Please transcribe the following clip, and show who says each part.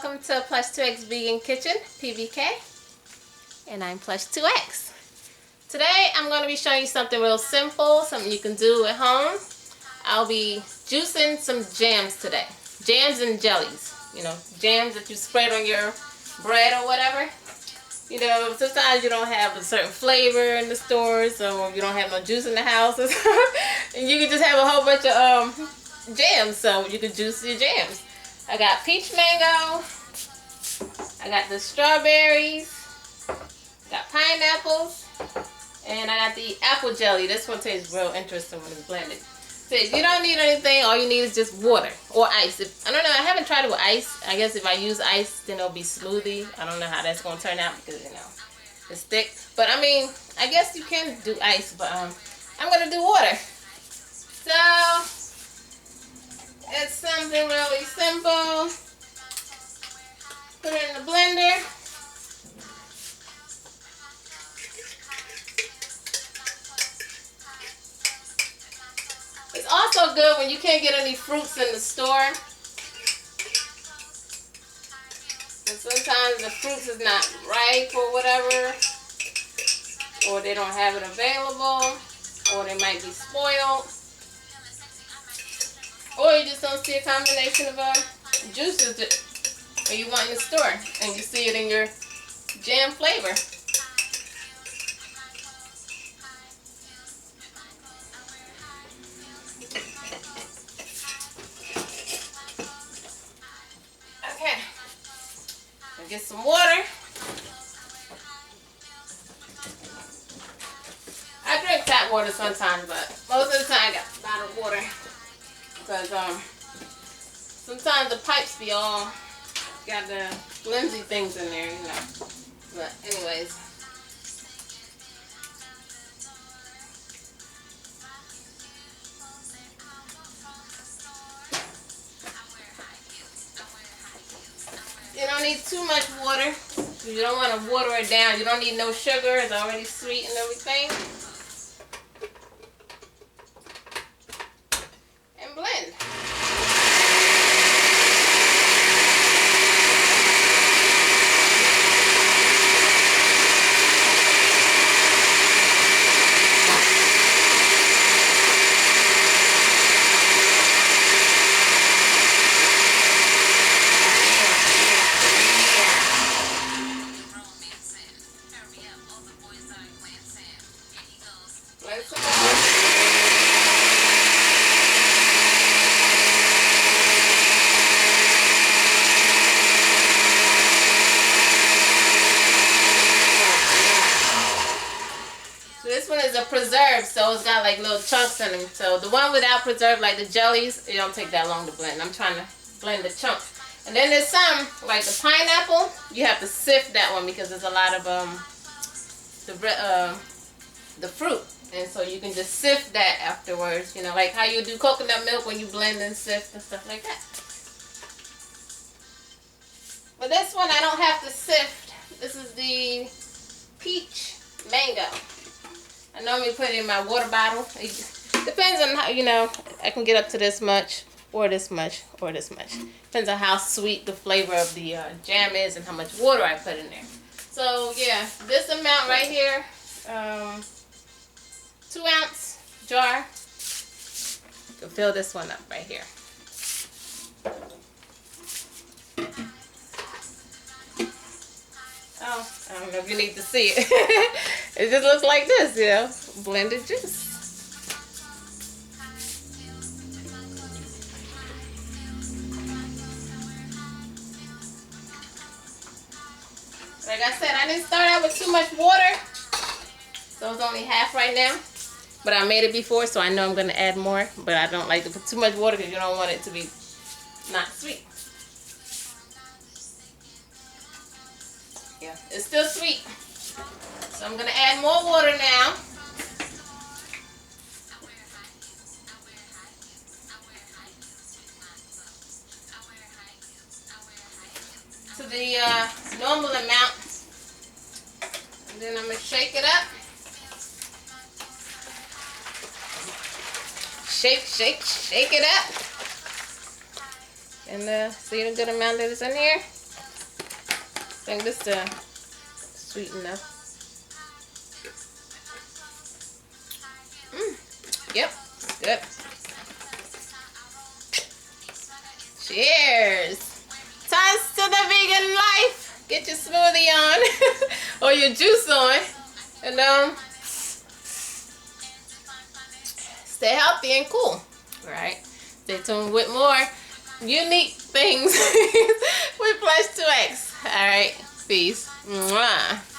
Speaker 1: welcome to Plush2x Vegan Kitchen, PVK, and I'm Plush2x. Today I'm going to be showing you something real simple, something you can do at home. I'll be juicing some jams today. Jams and jellies, you know, jams that you spread on your bread or whatever. You know, sometimes you don't have a certain flavor in the stores, or you don't have no juice in the house, and you can just have a whole bunch of jams, so you can juice your jams. I got peach mango, I got the strawberries, got pineapples, and I got the apple jelly. This one tastes real interesting when it's blended. So you don't need anything, all you need is just water or ice. I don't know, I haven't tried it with ice. I guess if I use ice, then it'll be smoothie. I don't know how that's going to turn out because, you know, it's thick. But I mean, I guess you can do ice, but I'm going to do water. So, it's something really simple. Put it in the blender. It's also good when you can't get any fruits in the store. And sometimes the fruits is not ripe or whatever, or they don't have it available, or they might be spoiled, or you just don't see a combination of juices that you want in the store, and you see it in your jam flavor. Okay, I'll get some water. I drink tap water sometimes, but most of the time I got bottled water. Because sometimes the pipes be all got the flimsy things in there, you know. But anyways. You don't need too much water. You don't want to water it down. You don't need no sugar. It's already sweet and everything. And blend. This one is a preserve, so it's got like little chunks in them. So the one without preserve, like the jellies, it don't take that long to blend. I'm trying to blend the chunks. And then there's some, like the pineapple, you have to sift that one because there's a lot of the fruit. And so you can just sift that afterwards, you know, like how you do coconut milk when you blend and sift and stuff like that. But this one I don't have to sift. This is the peach mango. I normally put it in my water bottle. It depends on how, you know, I can get up to this much, or this much, or this much. Depends on how sweet the flavor of the jam is and how much water I put in there. So, yeah, this amount right here, 2-ounce jar. You can fill this one up right here. Oh, I don't know if you need to see it. It just looks like this, you know, blended juice. Like I said, I didn't start out with too much water, so it's only half right now. But I made it before, so I know I'm going to add more. But I don't like to put too much water because you don't want it to be not sweet. Yeah, it's still sweet. So I'm going to add more water now. To the normal amount. And then I'm going to shake it up. Shake it up. And see the good amount that is in here. think this is sweet enough. Yep, good. Cheers. Toast to the vegan life. Get your smoothie on or your juice on, and stay healthy and cool. All right. Stay tuned with more unique things with Plush2x. All right. Peace. Mwah.